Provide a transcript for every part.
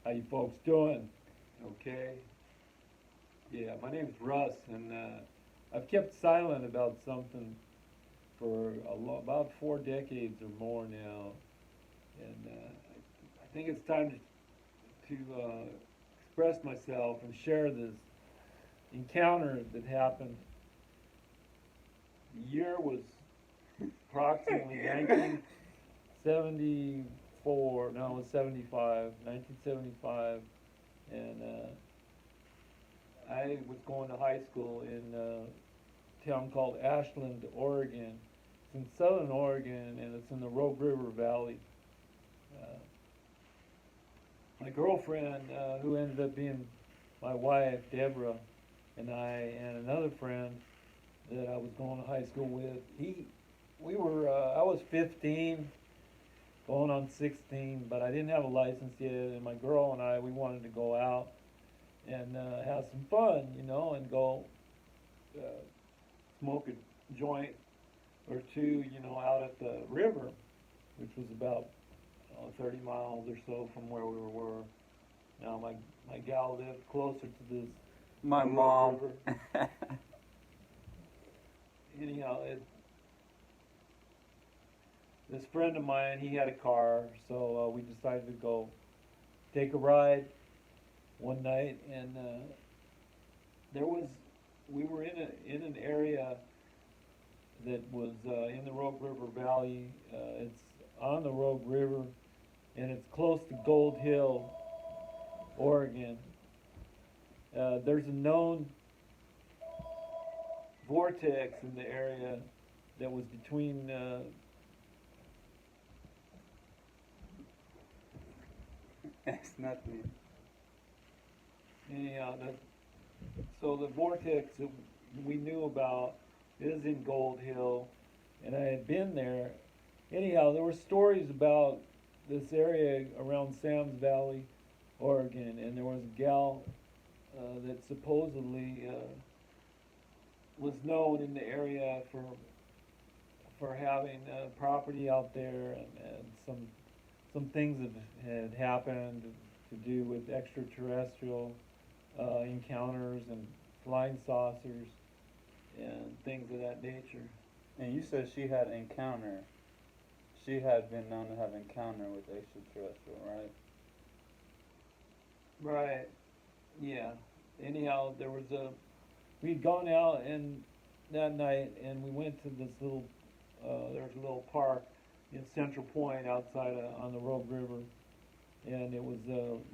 How you folks doing? Okay. Yeah, my name's Russ, and I've kept silent about something for about 4 decades or more now, and I think it's time to express myself and share this encounter that happened. The year was approximately 1974. No, it was 75. 1975, and I was going to high school in a town called Ashland, Oregon. It's in southern Oregon, and it's in the Rogue River Valley. Uh, my girlfriend, who ended up being my wife, Deborah, and and another friend that I was going to high school with, I was 15, going on 16, but I didn't have a license yet, and my girl and we wanted to go out and have some fun, and go uh, smoke a joint or two, out at the river, which was about 30 miles or so from where we were. Now my gal lived closer to this My Rogue mom. River. Anyhow, this friend of mine, he had a car, so we decided to go take a ride one night, and there was we were in an area that was in the Rogue River Valley. It's on the Rogue River, and it's close to Gold Hill, Oregon. There's a known vortex in the area that was between. It's not me. Anyhow, so the vortex that we knew about is in Gold Hill, and I had been there. Anyhow, there were stories about this area around Sam's Valley, Oregon, and there was a gal that supposedly was known in the area for having property out there, and some things that had happened to do with extraterrestrial encounters and flying saucers and things of that nature. And you said she had encounter. She had been known to have encounter with extraterrestrial, right? Right. Yeah. Anyhow, we'd gone out and that night, and we went to this little there's a little park in Central Point outside on the Rogue River, and it was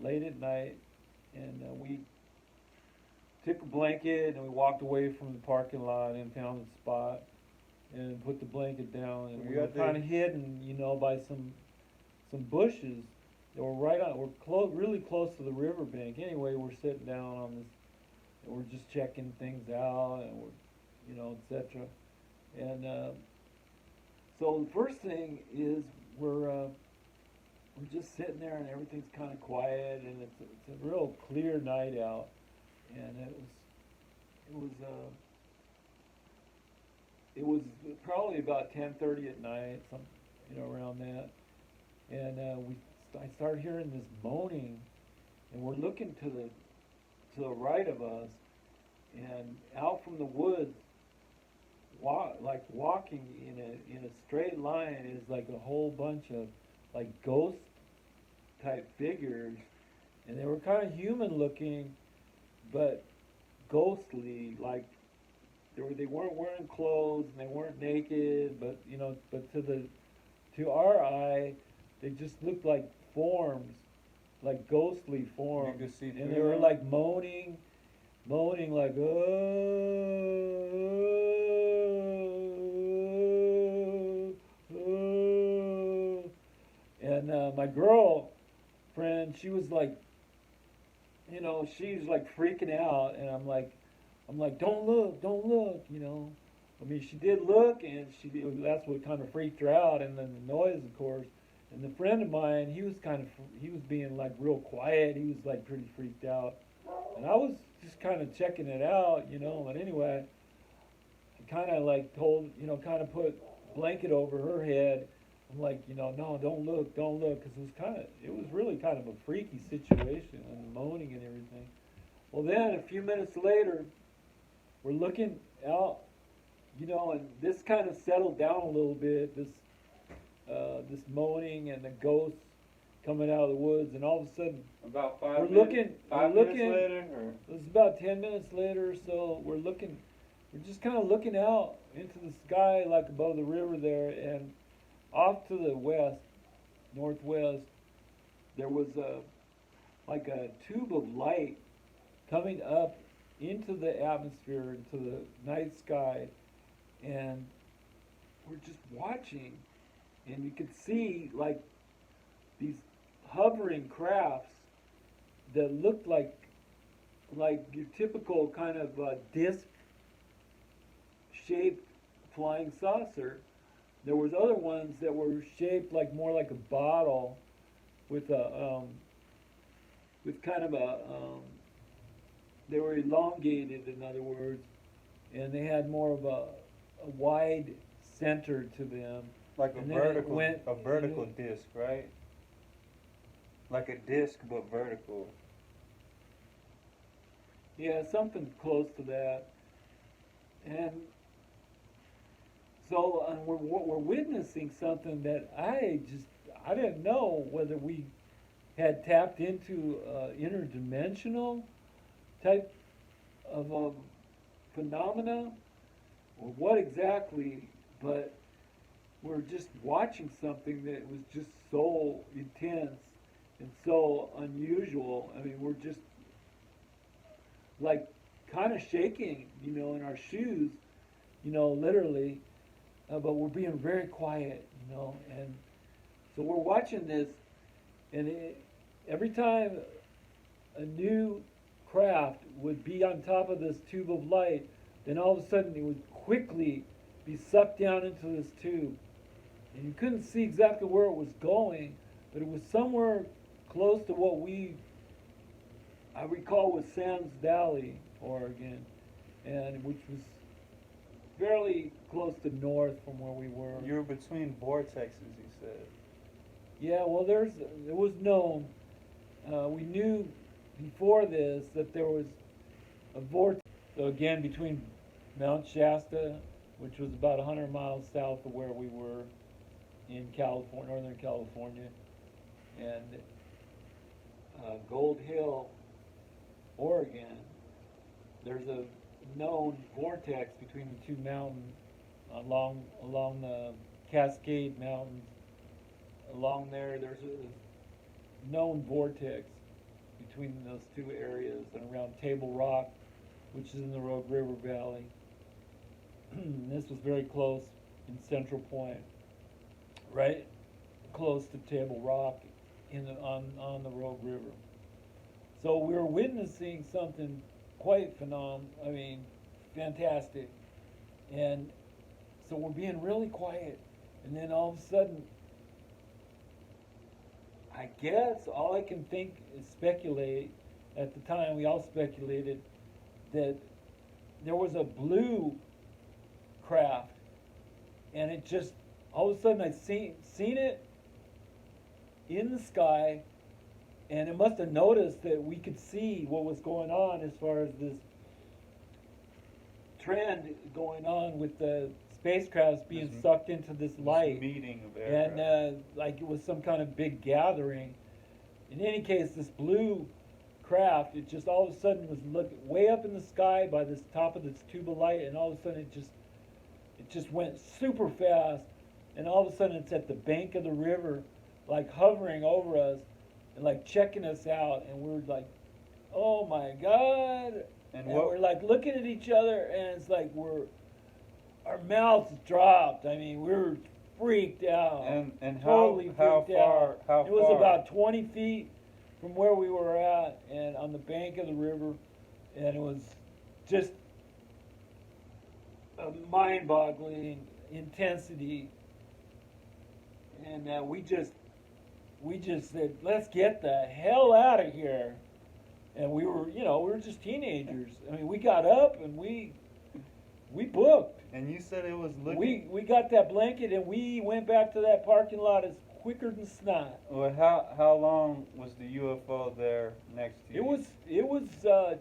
late at night, and we took a blanket and we walked away from the parking lot and found a spot and put the blanket down, and we were kind of hidden, by some bushes that were really close to the riverbank. Anyway, we're sitting down on this, and we're just checking things out, and etc. And so the first thing is we're just sitting there, and everything's kind of quiet, and it's a real clear night out, and it was probably about 10:30 at night, around that, and I started hearing this moaning, and we're looking to the right of us, and out from the woods, walking in a straight line is like a whole bunch of like ghost type figures, and they were kind of human looking, but ghostly, like they weren't wearing clothes and they weren't naked, but to our eye, they just looked like forms, like ghostly forms, You could see and through they were them? like moaning like oh, and my girlfriend, she was like, she's like freaking out, and I'm like, don't look. I mean, she did look, and that's what kind of freaked her out, and then the noise, of course. And the friend of mine, he was being like real quiet. He was like pretty freaked out, and I was just kind of checking it out. But anyway, I kind of like kind of put a blanket over her head. I'm like, no, don't look, because it was really kind of a freaky situation and moaning and everything. Well, then a few minutes later, we're looking out, and this kind of settled down a little bit. This moaning and the ghosts coming out of the woods, and all of a sudden, About we're 5 looking. Five We're minutes looking. later, or It was about 10 minutes later or so. We're just kind of looking out into the sky, like above the river there, and off to the west, northwest, there was like a tube of light coming up into the atmosphere, into the night sky, and we're just watching, and you could see like these hovering crafts that looked like your typical kind of disc shaped flying saucer. There was other ones that were shaped like more like a bottle with kind of they were elongated, in other words, and they had more of a wide center to them. like And then it a vertical disc, right? Like a disc but vertical. Yeah, something close to that. And so we're witnessing something that I didn't know whether we had tapped into interdimensional type of phenomena or what exactly, but we're just watching something that was just so intense and so unusual. I mean, we're just like kind of shaking, in our shoes, literally, but we're being very quiet, and so we're watching this, and every time a new craft would be on top of this tube of light, then all of a sudden it would quickly be sucked down into this tube, and you couldn't see exactly where it was going, but it was somewhere close to what I recall was Sam's Valley, Oregon, and which was fairly close to north from where we were. You were between vortexes, you said. Yeah, well, it was known. We knew before this that there was a vortex. So again, between Mount Shasta, which was about 100 miles south of where we were in California, Northern California, and Gold Hill, Oregon, there's a known vortex between the two mountains along the Cascade Mountains. Along there's a known vortex between those two areas and around Table Rock, which is in the Rogue River Valley. This was very close in Central Point, right close to Table Rock on the Rogue River. So we were witnessing something quite fantastic. And so we're being really quiet. And then all of a sudden, I guess all I can think is speculate. At the time, we all speculated that there was a blue craft. And it just, all of a sudden I seen it in the sky, and it must have noticed that we could see what was going on as far as this trend going on with the spacecrafts being sucked into this light. Meeting of aircraft. And like it was some kind of big gathering. In any case, this blue craft, it just all of a sudden was looking way up in the sky by this top of this tube of light, and all of a sudden it just went super fast, and all of a sudden it's at the bank of the river, like hovering over us and like checking us out, and we're like, oh my God. And we're like looking at each other, and it's like our mouths dropped. I mean, we were freaked out. And totally how freaked far? out. How it was far? about 20 feet from where we were at, and on the bank of the river, and it was just a mind-boggling intensity. And we just said, let's get the hell out of here. And we were just teenagers. I mean, we got up and we booked. And you said it was looking. We got that blanket and we went back to that parking lot as quicker than snot. Well, how long was the UFO there next to you? It was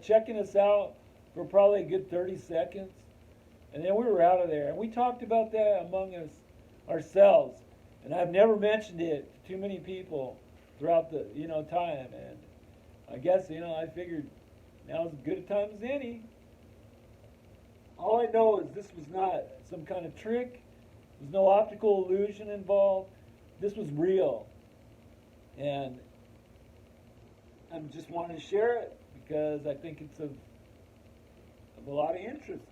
checking us out for probably a good 30 seconds, and then we were out of there. And we talked about that among us ourselves, and I've never mentioned it to too many people throughout the time. And I guess I figured now's as good a time as any. All I know is this was not some kind of trick. There's no optical illusion involved. This was real. And I just wanted to share it because I think it's of a lot of interest.